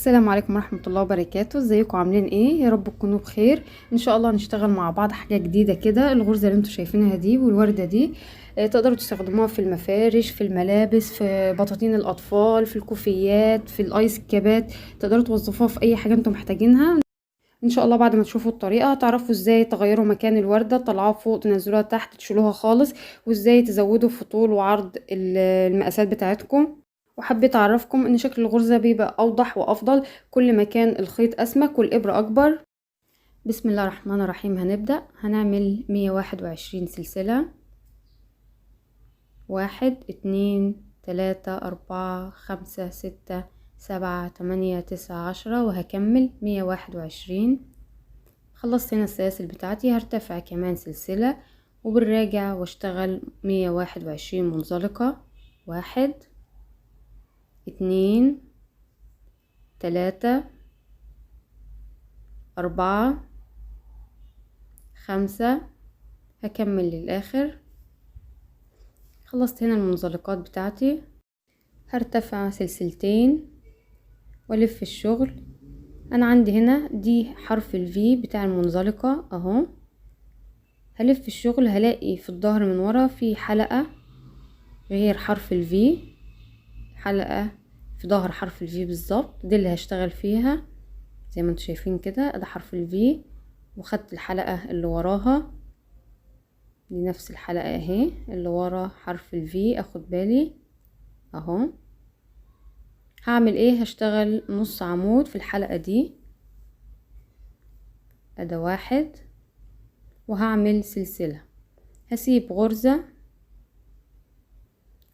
السلام عليكم ورحمة الله وبركاته. ازيكم عاملين ايه؟ يا رب تكونوا بخير. ان شاء الله هنشتغل مع بعض حاجة جديدة كده. الغرزة اللي انتوا شايفينها دي والوردة دي تقدروا تستخدموها في المفارش، في الملابس، في بطاطين الاطفال، في الكوفيات، في الايس كابات. تقدروا توظفوها في اي حاجة انتوا محتاجينها. ان شاء الله بعد ما تشوفوا الطريقة تعرفوا ازاي تغيروا مكان الوردة، تطلعوها فوق تنزلوها تحت تشيلوها خالص، وازاي تزودوا في طول وعرض المقاسات بتاعتكم. وحبيت اعرفكم ان شكل الغرزة بيبقى اوضح وافضل كل ما كان الخيط اسمك والابرة اكبر. بسم الله الرحمن الرحيم. هنعمل 121 سلسلة. 1 2 3 4 5 6 7 8 9 10 وهكمل 121. خلصت هنا السلاسل بتاعتي، هرتفع كمان سلسلة وبالراجع واشتغل 121 منزلقة. 1 2 3 4 5. هكمل للآخر. خلصت هنا المنزلقات بتاعتي، هرتفع سلسلتين والف الشغل. انا عندي هنا دي حرف الفي بتاع المنزلقة اهو. هلف الشغل هلاقي في الظهر من ورا في حلقة غير حرف الفي، حلقة في ظهر حرف الفي بالظبط، دي اللي هشتغل فيها زي ما انتم شايفين كده. ده حرف الفي وخدت الحلقة اللي وراها، دي نفس الحلقة اهي اللي ورا حرف الفي، اخد بالي اهو. هعمل ايه؟ هشتغل نص عمود في الحلقة دي، ادي 1 وهعمل سلسلة. هسيب غرزة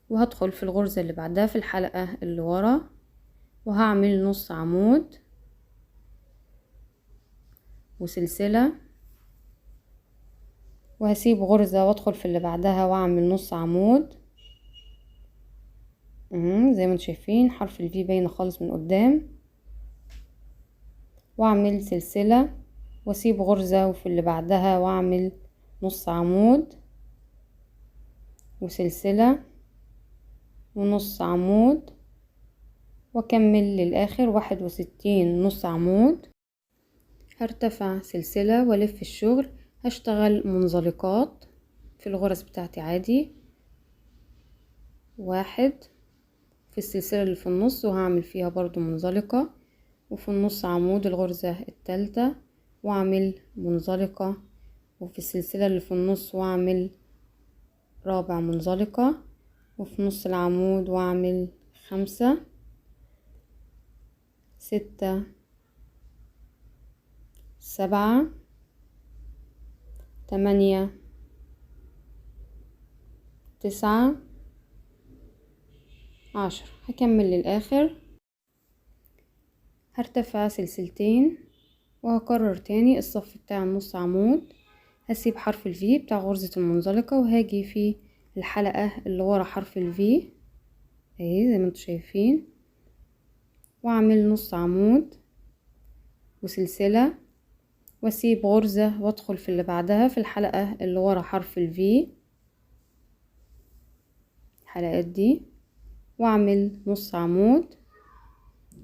وهدخل في الغرزة اللي بعدها في الحلقة اللي ورا وهعمل نص عمود وسلسلة، وهسيب غرزة وادخل في اللي بعدها واعمل نص عمود. زي ما انتم شايفين حرف الفي باينه خالص من قدام، واعمل سلسلة واسيب غرزة وفي اللي بعدها واعمل نص عمود وسلسلة ونص عمود واكمل للاخر 61 نص عمود. هرتفع سلسلة والف الشغل، هشتغل منزلقات في الغرز بتاعتي عادي. 1 في السلسلة اللي في النص وهعمل فيها برضو منزلقة، وفي النص عمود الغرزة التالتة واعمل منزلقة، وفي السلسلة اللي في النص واعمل رابع منزلقة، وفي نص العمود واعمل 5 6 7 8 9 10. هكمل للآخر. هرتفع سلسلتين وهكرر تاني الصف بتاع النص عمود. هسيب حرف الفي بتاع غرزة المنزلقة وهاجي في الحلقة اللي ورا حرف الفي اهي زي ما انتم شايفين، واعمل نص عمود وسلسلة واسيب غرزة وادخل في اللي بعدها في الحلقة اللي ورا حرف الفي، الحلقات دي، واعمل نص عمود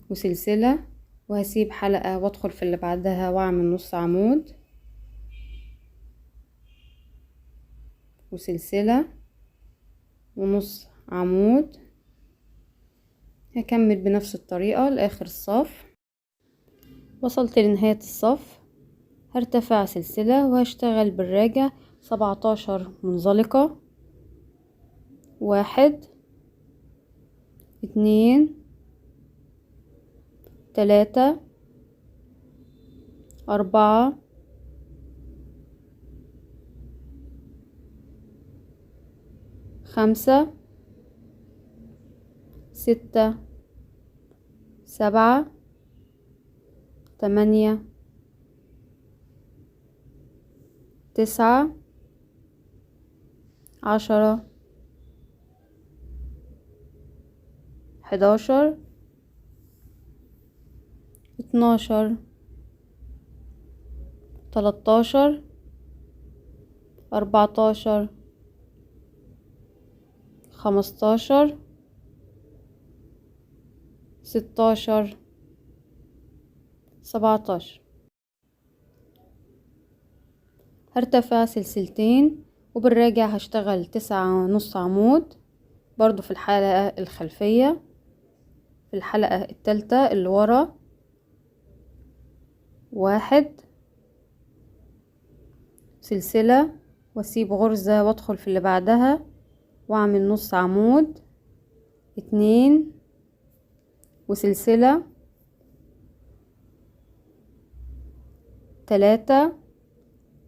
وسلسلة وهسيب حلقة وادخل في اللي بعدها واعمل نص عمود وسلسلة ونص عمود. هكمل بنفس الطريقة لاخر الصف. وصلت لنهاية الصف، هرتفع سلسلة وهشتغل بالراجع 17 منزلقة. 1 2 3 4 5 6 7 8 9 10 11 12 13 14 15 16 17. هرتفع سلسلتين وبالراجع هشتغل 9.5 عمود برضو في الحلقة الخلفية. في الحلقة التالتة اللي ورا 1 سلسلة واسيب غرزة وادخل في اللي بعدها واعمل نص عمود، 2 وسلسلة، 3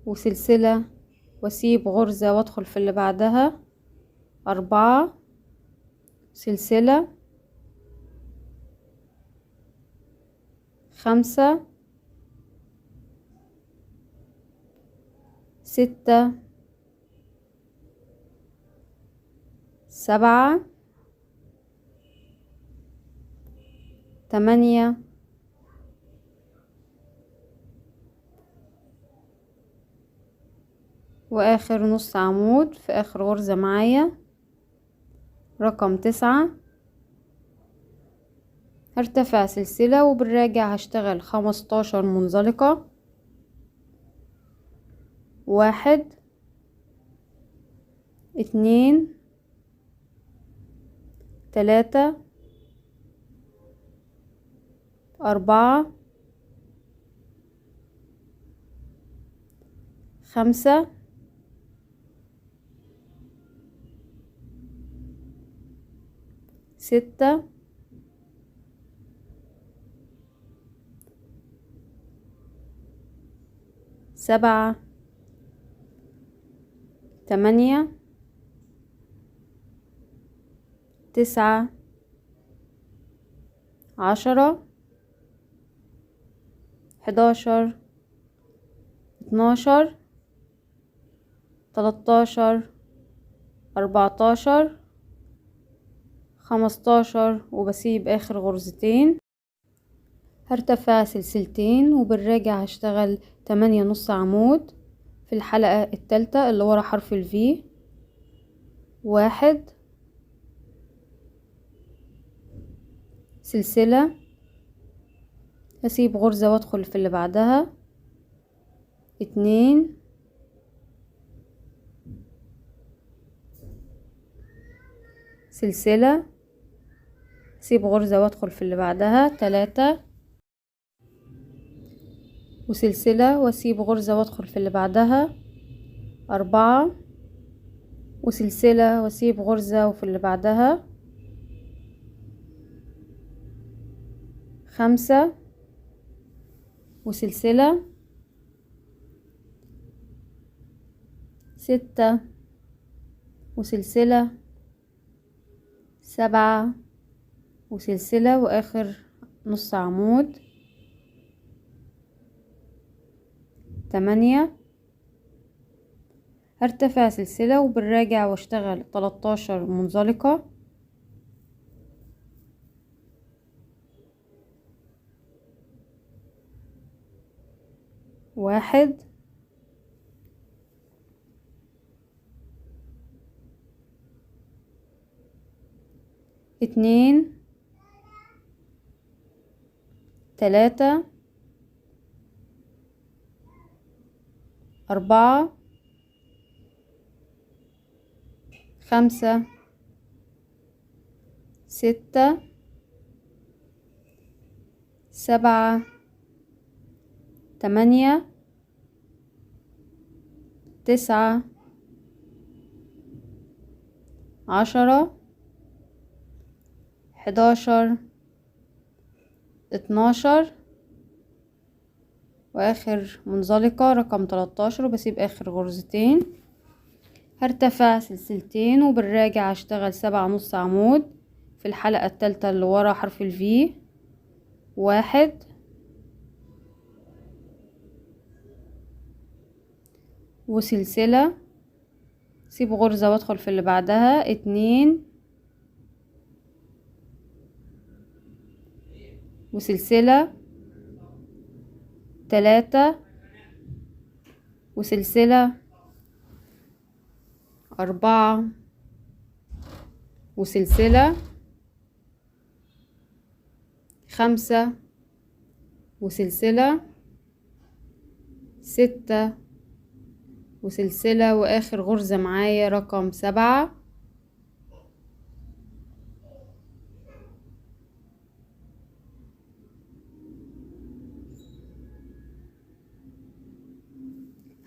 وسلسلة واسيب غرزة وادخل في اللي بعدها، 4 سلسلة، 5 6 7 8 واخر نص عمود في اخر غرزة معايا رقم 9. هرتفع سلسلة وبالراجع هشتغل 15 منزلقة، 1 2 3 4 5 6 7 8 9 10 11 12 13 14 15 وبسيب اخر غرزتين. هرتفع سلسلتين وبالراجع هشتغل 8.5 عمود في الحلقة التالتة اللي ورا حرف الفي، 1 سلسلة، هسيب غرزة وادخل في اللي بعدها، 2 سلسلة، هسيب غرزة وادخل في اللي بعدها، 3 وسلسلة واسيب غرزة وادخل في اللي بعدها، 4 وسلسلة واسيب غرزة وفي اللي بعدها، 5 وسلسلة، 6 وسلسلة، 7 وسلسلة واخر نص عمود، 8. هرتفع سلسلة وبالراجع واشتغل 13 منزلقة، 1 2 3 4 5 6 7 8 9 10 11 12 واخر منزلقة رقم 13 وبسيب اخر غرزتين. هرتفع سلسلتين وبالراجع هشتغل 7.5 عمود في الحلقة التالتة اللي ورا حرف الفي، 1 وسلسلة، سيب غرزة وادخل في اللي بعدها، 2 وسلسلة، 3 وسلسلة، 4 وسلسلة، 5 وسلسلة، 6 وسلسلة، واخر غرزة معايا رقم 7.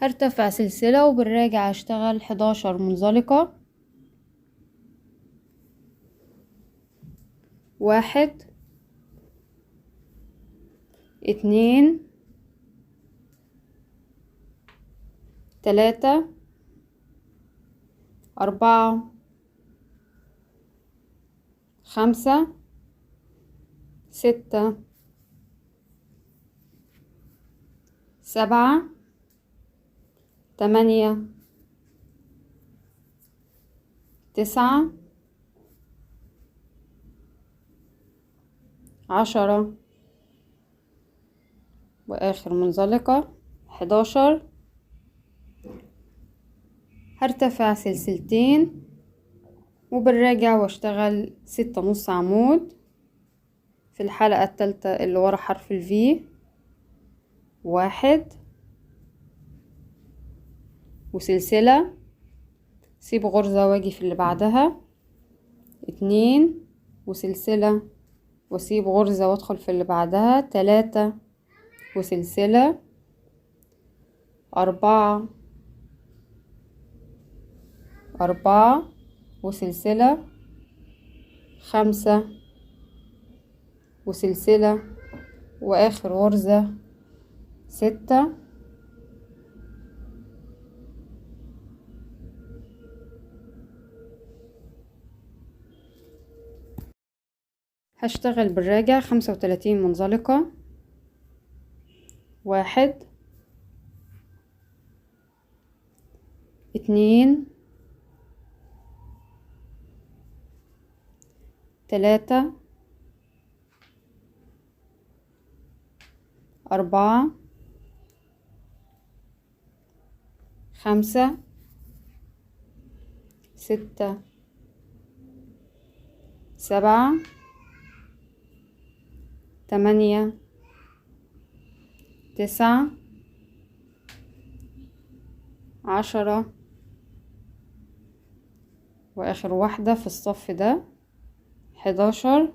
هرتفع سلسلة وبالراجع هشتغل 11 منزلقة، 1 2 3 4 5 6 7 8 9 10 واخر منزلقة 11. هرتفع سلسلتين وبالراجع واشتغل 6 نص عمود في الحلقة الثالثة اللي ورا حرف الفي، 1 وسلسلة، سيب غرزة واجي في اللي بعدها، 2 وسلسلة واسيب غرزة وادخل في اللي بعدها، 3 وسلسلة، 4 وسلسلة، 5 وسلسلة، واخر غرزة 6. هشتغل بالراجع 35 منزلقة، 1 2 3 4 5 6 7 8 9 10 واخر واحدة في الصف ده 11.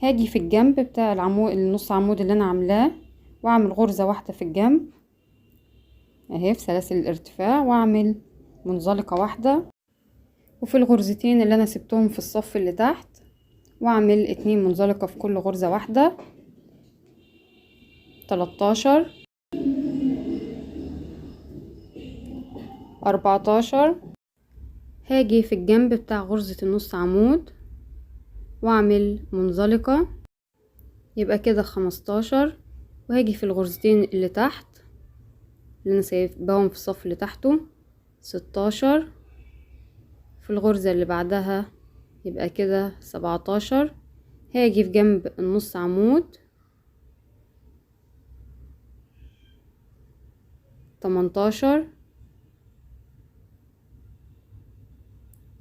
هاجي في الجنب بتاع العمود النص عمود اللي انا عاملاه واعمل غرزة واحدة في الجنب اهي في سلاسل الارتفاع، واعمل منزلقة واحدة، وفي الغرزتين اللي انا سبتهم في الصف اللي تحت واعمل 2 منزلقة في كل غرزة واحدة. 13 14. هاجي في الجنب بتاع غرزة النص عمود واعمل منزلقة يبقى كده 15، وهاجي في الغرزتين اللي تحت اللي انا سايباهم في الصف اللي تحته 16، في الغرزة اللي بعدها يبقى كده 17. هاجي في جنب النص عمود 18،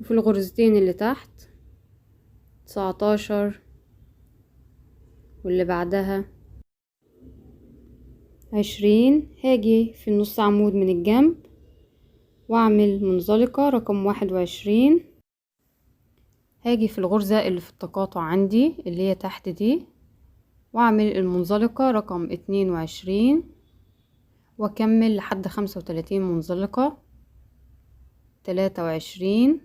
وفي الغرزتين اللي تحت 19 واللي بعدها 20. هاجي في النص عمود من الجنب واعمل منزلقة رقم 21. هاجي في الغرزة اللي في التقاطع عندي اللي هي تحت دي واعمل المنزلقة رقم 22 واكمل لحد 35 منزلقة، 23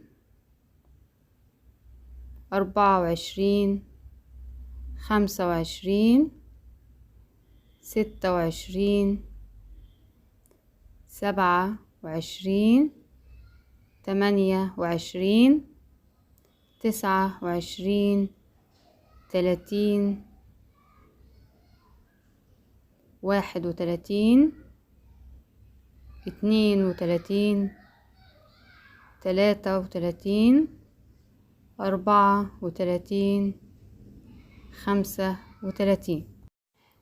24 25 26 27 28 29 30 31 32 33 34 35.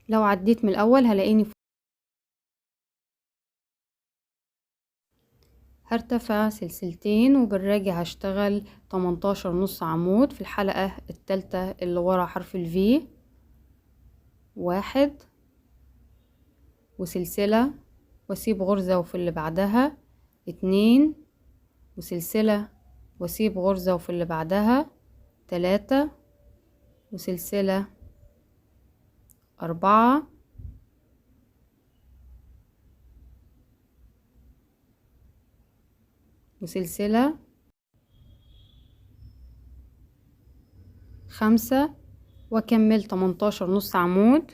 لو عديت من الأول هلاقيني هرتفع سلسلتين وبالراجع هشتغل 18 نص عمود في الحلقة الثالثة اللي ورا حرف الفي، 1 وسلسلة واسيب غرزة وفي اللي بعدها 2 وسلسلة واسيب غرزة وفي اللي بعدها 3 وسلسلة 4 وسلسلة 5 واكمل 18 نص عمود.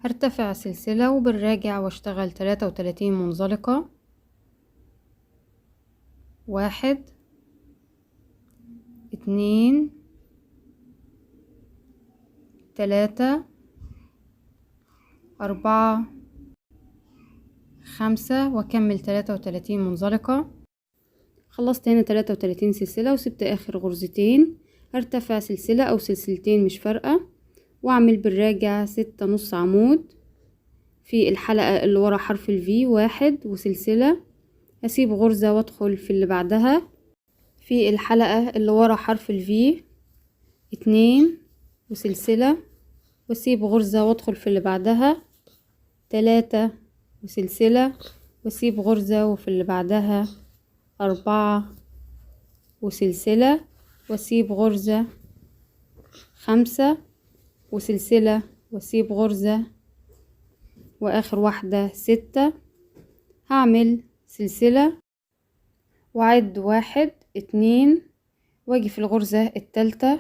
هرتفع سلسلة وبالراجع واشتغل 33 منزلقة. 1 2 3 4 5 واكمل 33 منزلقة. خلصت هنا 33 سلسلة وسبت اخر غرزتين. هرتفع سلسلة او سلسلتين مش فارقة، واعمل بالراجع 6 نص عمود في الحلقة اللي ورا حرف الفي. 1 وسلسلة، هسيب غرزة وادخل في اللي بعدها في الحلقة اللي ورا حرف الفي. 2 وسلسلة واسيب غرزة وادخل في اللي بعدها. 3 وسلسلة واسيب غرزة وفي اللي بعدها. 4 وسلسلة واسيب غرزة. 5 وسلسلة واسيب غرزة، واخر واحدة 6. هعمل سلسلة وعد 1 2 واجي في الغرزة التالتة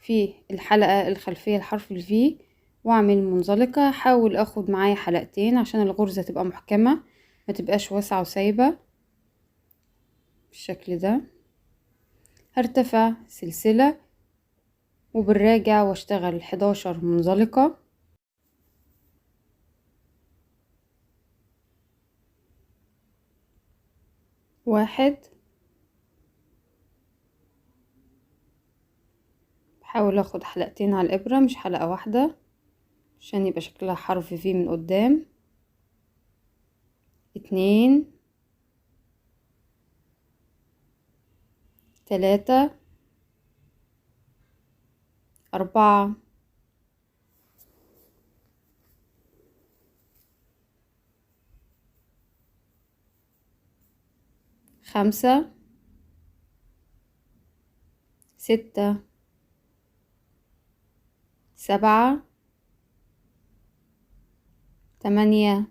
في الحلقة الخلفية لحرف الفي واعمل منزلقة. حاول اخد معايا حلقتين عشان الغرزة تبقى محكمة، ما تبقاش واسعة وسايبة بالشكل ده. هرتفع سلسلة وبالراجع واشتغل 11 منزلقة. 1 بحاول اخد حلقتين على الابرة مش حلقة واحدة عشان يبقى شكلها حرف في من قدام. 2 3 4 5 6 7 8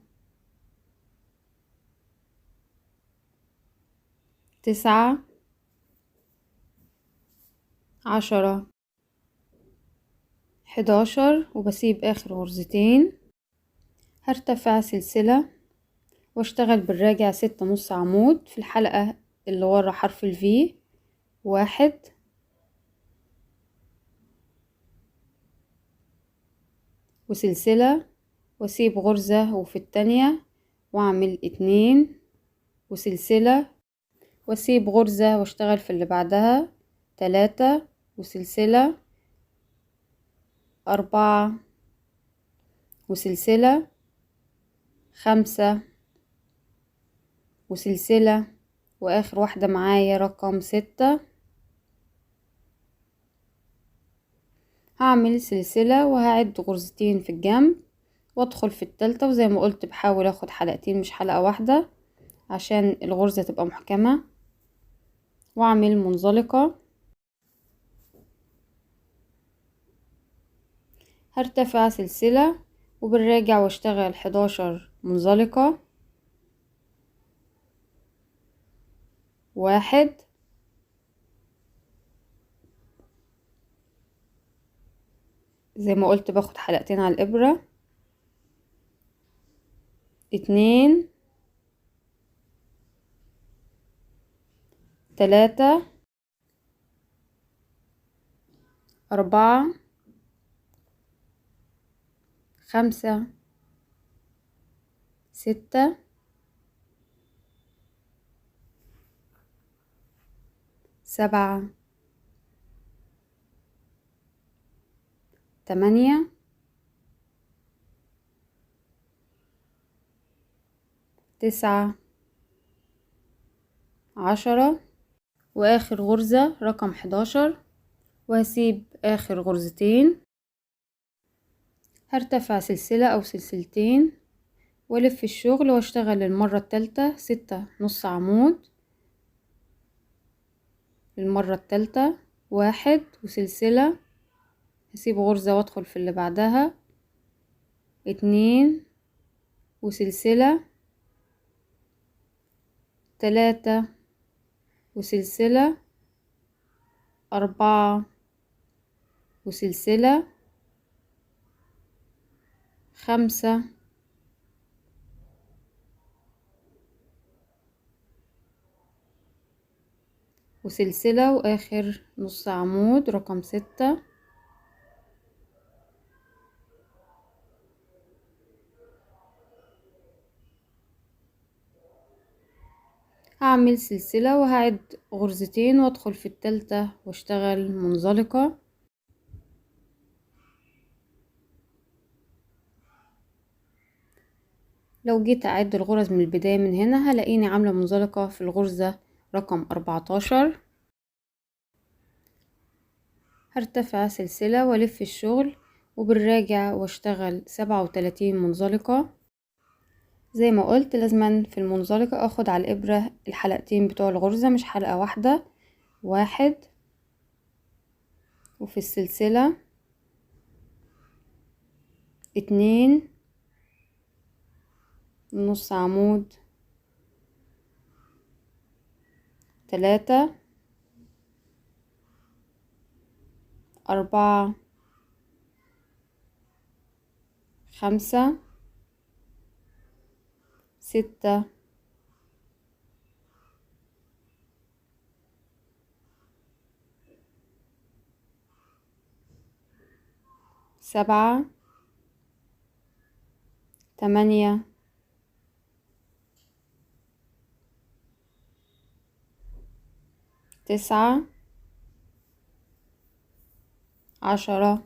9 10 11 وبسيب اخر غرزتين. هرتفع سلسلة واشتغل بالراجع 6 نص عمود في الحلقة اللي ورا حرف الفي. 1 وسلسلة واسيب غرزة وفي التانية واعمل 2 وسلسلة واسيب غرزة واشتغل في اللي بعدها. 3 وسلسلة. 4 وسلسلة. 5 وسلسلة واخر واحدة معايا رقم 6. هعمل سلسلة وهعد غرزتين في الجنب وادخل في التالتة، وزي ما قلت بحاول اخد حلقتين مش حلقة واحدة عشان الغرزة تبقى محكمة، واعمل منزلقة. هرتفع سلسلة وبالراجع واشتغل 11 منزلقة. 1 زي ما قلت باخد حلقتين على الإبرة. 2 3 4 5 6 7 8 9 10 واخر غرزة رقم 11. وهسيب اخر غرزتين، هرتفع سلسلة او سلسلتين والف الشغل واشتغل المرة التالتة 6 نص عمود. المرة التالتة 1 وسلسلة، هسيب غرزة وادخل في اللي بعدها 2 وسلسلة، 3 وسلسلة، 4 وسلسلة، 5 وسلسلة واخر نص عمود رقم 6. هعمل سلسلة وهعد غرزتين وادخل في التالتة واشتغل منزلقة. لو جيت اعد الغرز من البداية من هنا هلاقيني عاملة منزلقة في الغرزة رقم 14. هرتفع سلسلة والف الشغل وبالراجع واشتغل 37 منزلقة. زي ما قلت لازما في المنزلقة اخد على الابرة الحلقتين بتوع الغرزة مش حلقة واحدة. 1 وفي السلسلة 2 نص عمود، 3 4 5 6 7 8 9 10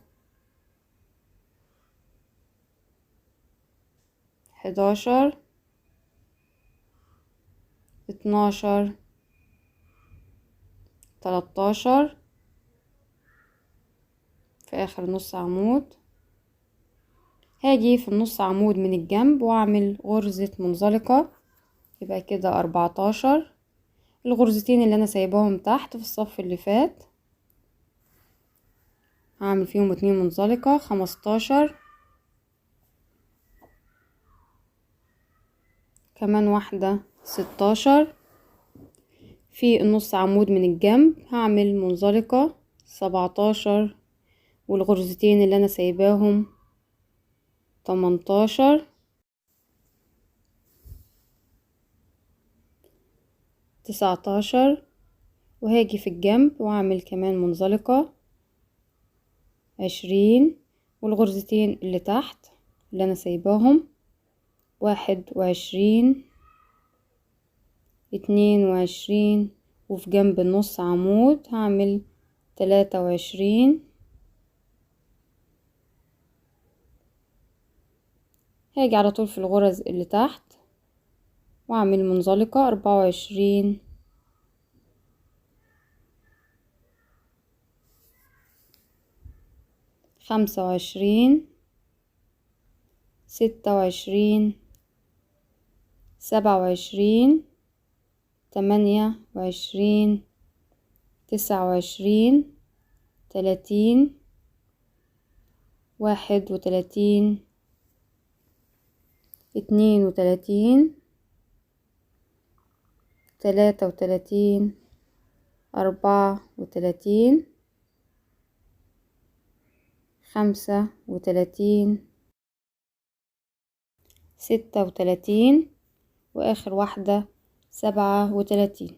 11 12 13 في اخر نص عمود. هاجي في النص عمود من الجنب واعمل غرزة منزلقة، يبقى كده 14. الغرزتين اللي انا سايباهم تحت في الصف اللي فات هعمل فيهم 2 منزلقة. 15 كمان واحدة 16. في النص عمود من الجنب هعمل منزلقة 17 والغرزتين اللي انا سايباهم 18 19. وهاجي في الجنب واعمل كمان منزلقة 20 والغرزتين اللي تحت اللي انا سايباهم 21 22. وفي جنب النص عمود هعمل 23. هاجي على طول في الغرز اللي تحت واعمل منزلقة 24 25 26 27 28 29 30 31 32 33 34 35 36 واخر واحدة 37.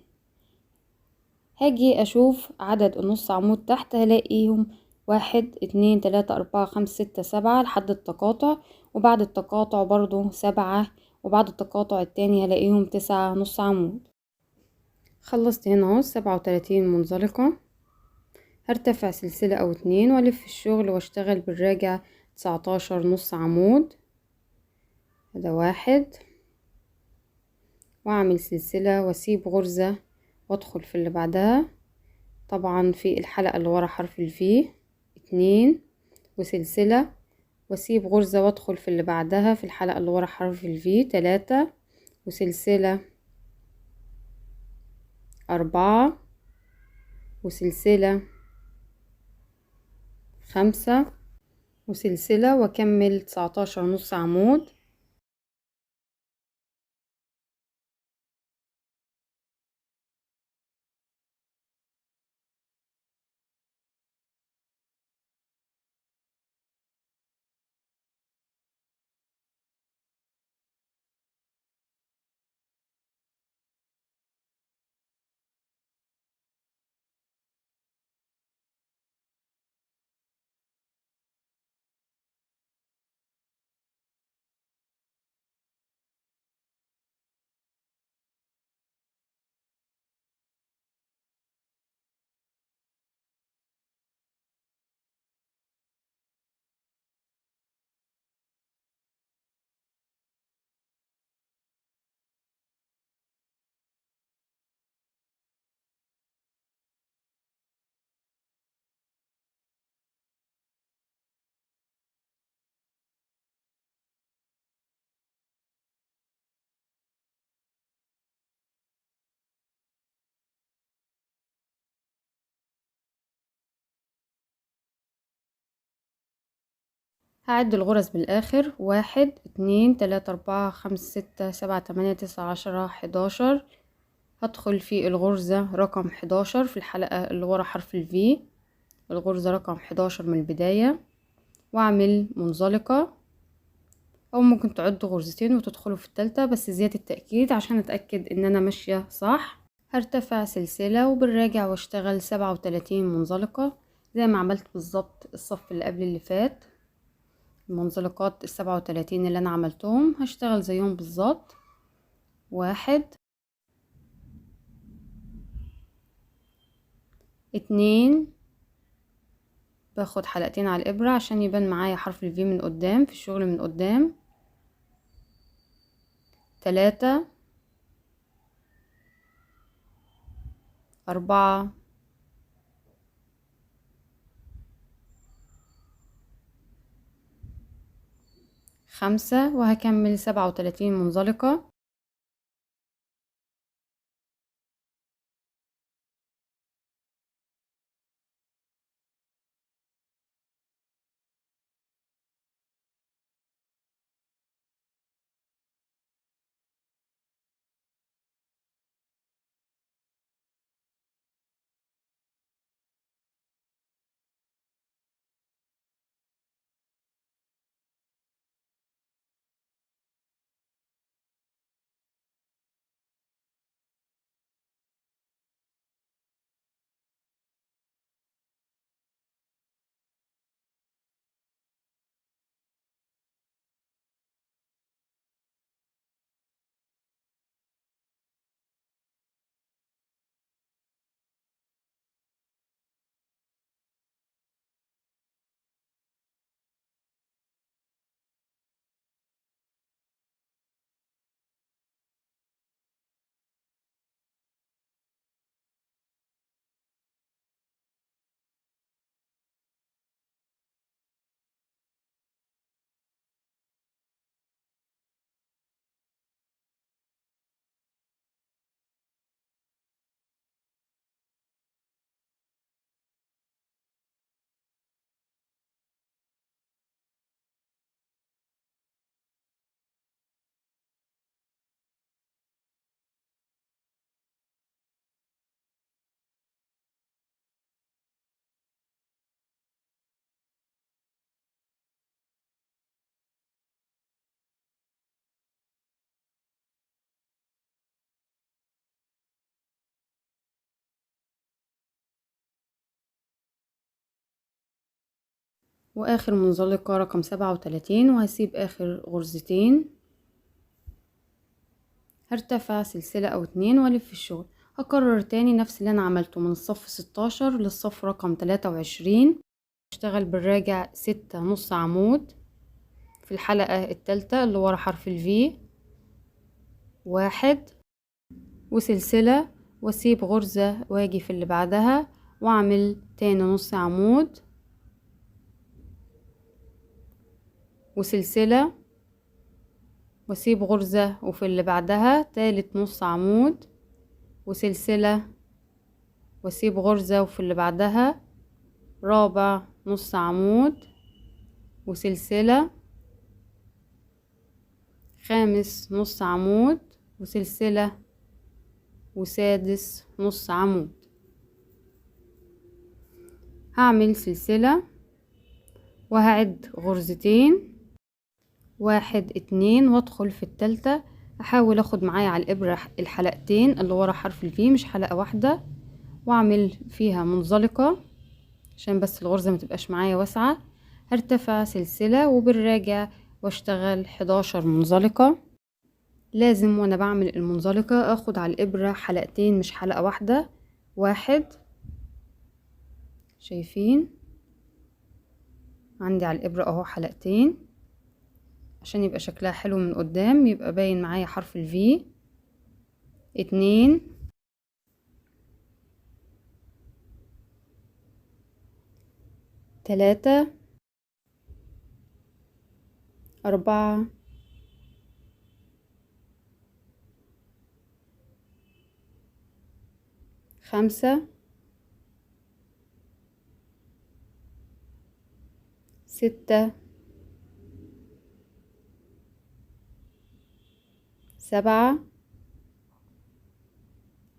هاجي اشوف عدد النص عمود تحت، هلاقيهم 1 2 3 4 5 6 7 لحد التقاطع، وبعد التقاطع برضو 7، وبعد التقاطع التاني هلاقيهم 9 نص عمود. خلصت هنا اهو 37 منزلقة. هرتفع سلسلة او 2 والف الشغل واشتغل بالراجع 19 نص عمود. ده 1، واعمل سلسلة واسيب غرزة وادخل في اللي بعدها، طبعا في الحلقة اللي ورا حرف الفي. 2 وسلسلة واسيب غرزة وادخل في اللي بعدها في الحلقة اللي ورا حرف الفي. 3 وسلسلة. 4 وسلسلة. 5 وسلسلة واكمل 19 نص عمود. هعد الغرز بالاخر 1 2 3 4 5 6 7 8 9 10 11. هدخل في الغرزة رقم 11 في الحلقة اللي ورا حرف الفي، الغرزة رقم 11 من البداية، واعمل منزلقة، او ممكن تعدوا غرزتين وتدخلوا في التالتة بس زيادة التأكيد عشان اتأكد ان انا ماشية صح. هرتفع سلسلة وبالراجع واشتغل 37 منزلقة زي ما عملت بالظبط الصف اللي قبل اللي فات. المنزلقات 37 اللي انا عملتهم هشتغل زيهم بالظبط. 1 2 باخد حلقتين على الابرة عشان يبان معايا حرف الفي من قدام في الشغل من قدام. 3 4 5 وهكمل 37 منزلقة. واخر منزلقة رقم 37، وهسيب اخر غرزتين. هرتفع سلسلة او 2 والف الشغل. هكرر تاني نفس اللي انا عملته من الصف 16 للصف رقم 23. اشتغل بالراجع 6 نص عمود في الحلقة التالتة اللي ورا حرف الفي، 1 وسلسلة، واسيب غرزة واجي في اللي بعدها واعمل تاني نص عمود وسلسلة، واسيب غرزة وفي اللي بعدها تالت نص عمود وسلسلة، واسيب غرزة وفي اللي بعدها رابع نص عمود وسلسلة، خامس نص عمود وسلسلة، وسادس نص عمود. هعمل سلسلة وهعد غرزتين، 1 2، وادخل في التالتة. احاول اخد معايا على الابرة الحلقتين اللي ورا حرف الفي، مش حلقة واحدة، واعمل فيها منزلقة عشان بس الغرزة ما تبقاش معايا واسعة. هرتفع سلسلة وبالراجع واشتغل 11 منزلقة. لازم وانا بعمل المنزلقة اخد على الابرة حلقتين مش حلقة واحدة. 1، شايفين عندي على الابرة اهو حلقتين عشان يبقى شكلها حلو من قدام، يبقى باين معايا حرف الفي. 2، 3، 4، 5، 6، 7،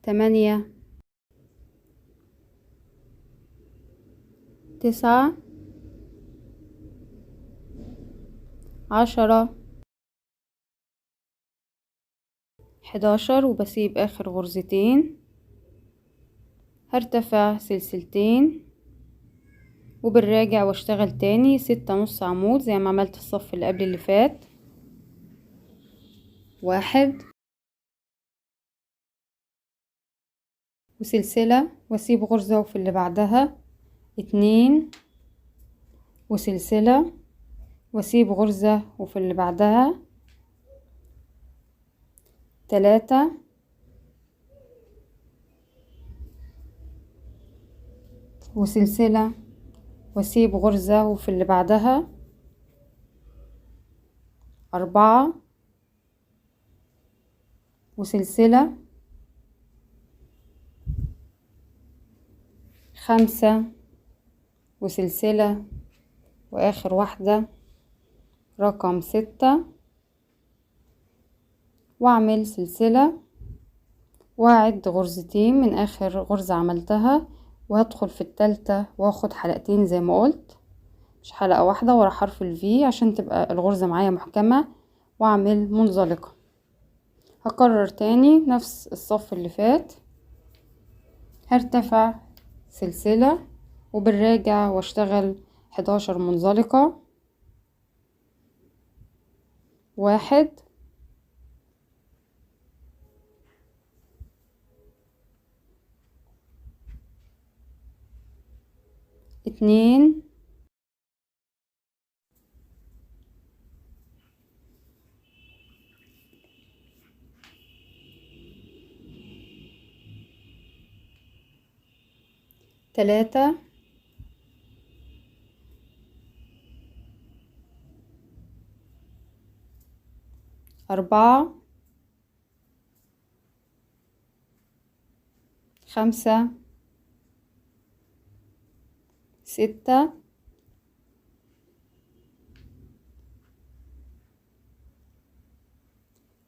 8، 9، 10، 11، وبسيب اخر غرزتين. هرتفع سلسلتين وبالراجع واشتغل تاني 6 نص عمود زي ما عملت الصف اللي قبل اللي فات. 1 وسلسلة، واسيب غرزة وفي اللي بعدها 2 وسلسلة، واسيب غرزة وفي اللي بعدها 3 وسلسلة، واسيب غرزة وفي اللي بعدها 4 وسلسلة، 5 وسلسلة، واخر واحدة رقم 6، واعمل سلسلة واعد غرزتين من اخر غرزة عملتها، وهدخل في التالتة واخد حلقتين زي ما قلت، مش حلقة واحدة ورا حرف الفي عشان تبقى الغرزة معايا محكمة، واعمل منزلقة. هكرر تاني نفس الصف اللي فات. هرتفع سلسلة وبالراجع واشتغل 11 منزلقة. 1 2 3 4 5 6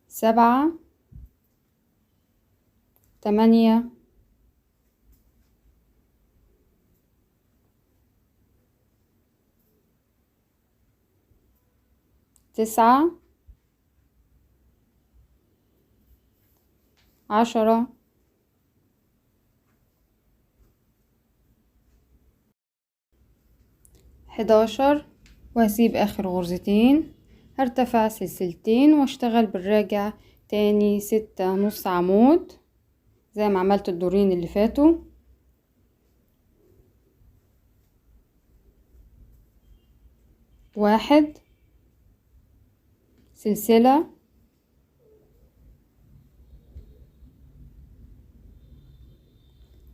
7 8 9 10 11 11 وهسيب اخر غرزتين، هرتفع سلسلتين واشتغل بالراجع تاني 6 نص عمود زي ما عملت الدورين اللي فاتوا. واحد، سلسلة،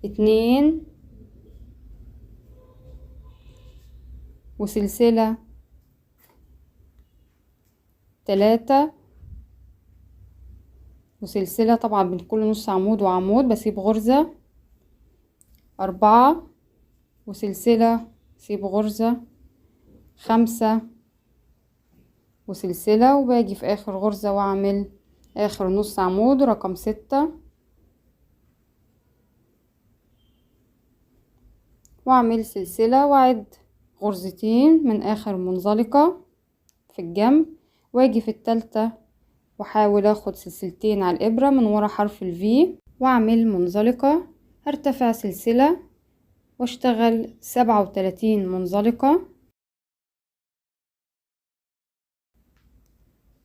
اتنين وسلسلة، تلاتة وسلسلة، طبعا بين كل نص عمود وعمود بسيب غرزة، أربعة وسلسلة سيب غرزة، خمسة وسلسلة، وباجي في آخر غرزة وأعمل آخر نص عمود رقم 6 وأعمل سلسلة وأعد غرزتين من آخر منزلقة في الجنب، واجي في التالتة واحاول اخد سلسلتين على الابرة من ورا حرف الفي واعمل منزلقة، هرتفع سلسلة واشتغل 37 منزلقة.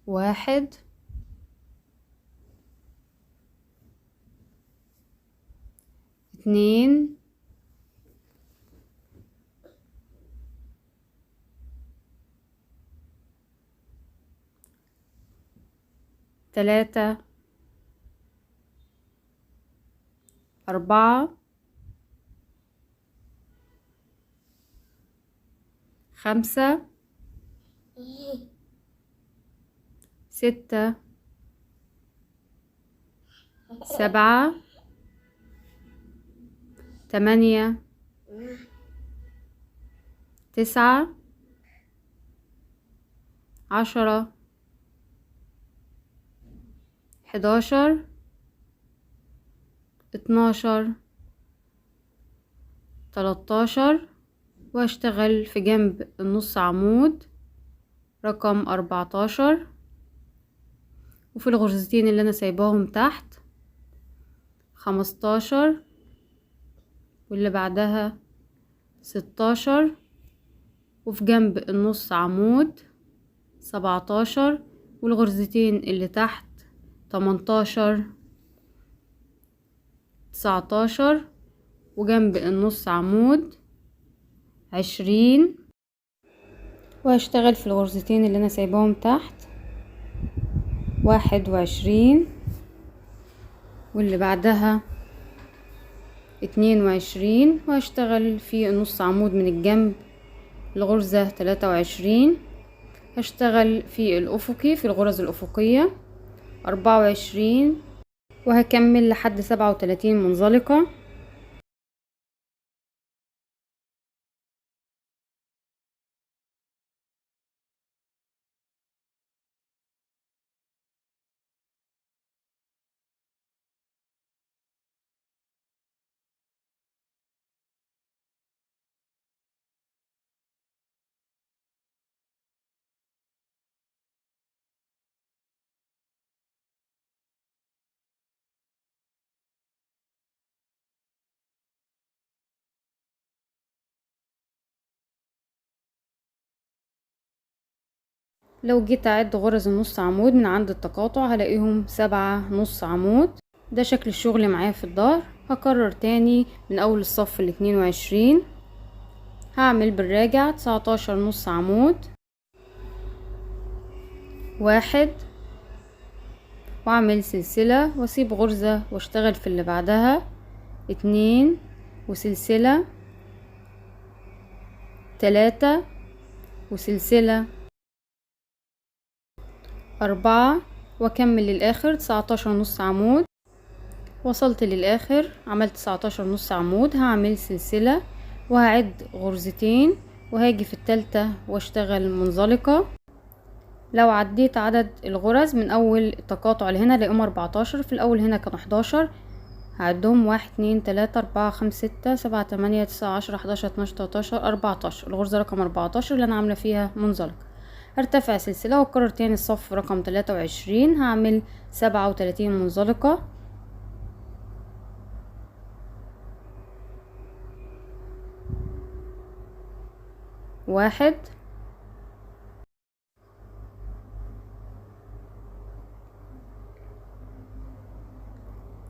واحد، اتنين، تلاتة، أربعة، خمسة، ستة، سبعة، تمانية، تسعة، 10، 11، 12، 13 واشتغل في جنب النص عمود رقم 14 وفي الغرزتين اللي انا سايباهم تحت 15 واللي بعدها 16 وفي جنب النص عمود 17 والغرزتين اللي تحت 18 19 وجنب النص عمود 20 وهشتغل في الغرزتين اللي انا سايباهم تحت 21 واللي بعدها 22 وهشتغل في النص عمود من الجنب الغرزة 23 هشتغل في الأفقي في الغرز الأفقية 24 وهكمل لحد 37 منزلقة. لو جيت اعد غرز النص عمود من عند التقاطع هلاقيهم 7 نص عمود. ده شكل الشغل معايا في الظهر. هكرر تاني من اول الصف 22 هعمل بالراجع 19 نص عمود واحد واعمل سلسلة واسيب غرزة واشتغل في اللي بعدها 2 وسلسلة 3 وسلسلة 4 واكمل للاخر 19 نص عمود. وصلت للاخر عملت 19 نص عمود هعمل سلسلة وهعد غرزتين وهاجي في التالتة واشتغل منزلقة. لو عديت عدد الغرز من اول التقاطع لهنا الاقيهم 14 في الاول هنا كانوا 11 هعدهم 1 2 3 4 5 6 7 8 9 10 11 12 13 14 الغرزة رقم 14 اللي انا عاملة فيها منزلقة. هرتفع سلسلة واكرر تاني الصف رقم 23 هعمل 37 منزلقة 1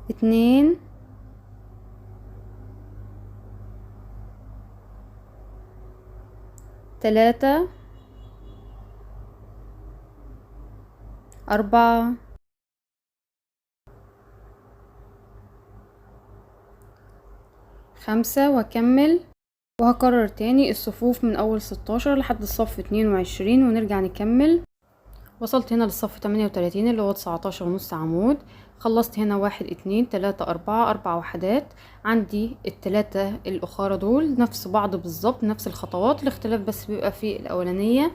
2 3 4 5 واكمل. وهكرر تاني الصفوف من اول 16 لحد الصف 22 ونرجع نكمل. وصلت هنا للصف 38 اللي هو 19.5 عمود. خلصت هنا 1 2 3 4 وحدات. عندي التلاتة الاخرى دول نفس بعض بالظبط، نفس الخطوات، الاختلاف بس بيبقى في الاولانية.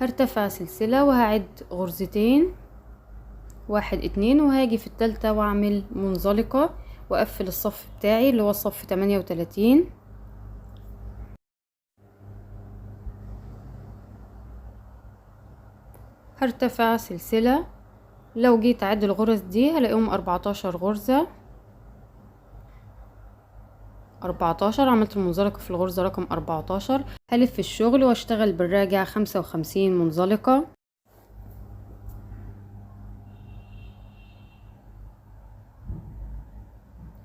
هرتفع سلسلة وهعد غرزتين 1 2 وهاجي في التالتة واعمل منزلقة واقفل الصف بتاعي اللي هو الصف 38. هرتفع سلسلة. لو جيت اعد الغرز دي هلاقيهم 14 غرزة. 14 عملت المنزلقة في الغرزة رقم 14. هلف الشغل واشتغل بالراجع 55 منزلقة.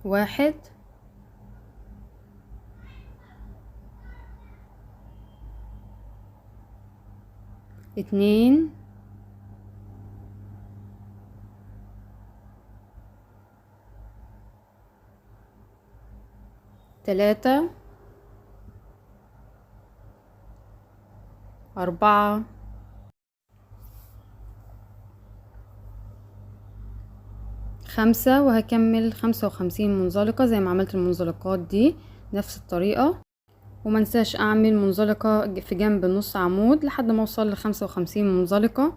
واحد 2 3 4 5 وهكمل 55 منزلقة زي ما عملت المنزلقات دي نفس الطريقة. ومنساش اعمل منزلقة في جنب نص عمود لحد ما اوصل ل55 منزلقة.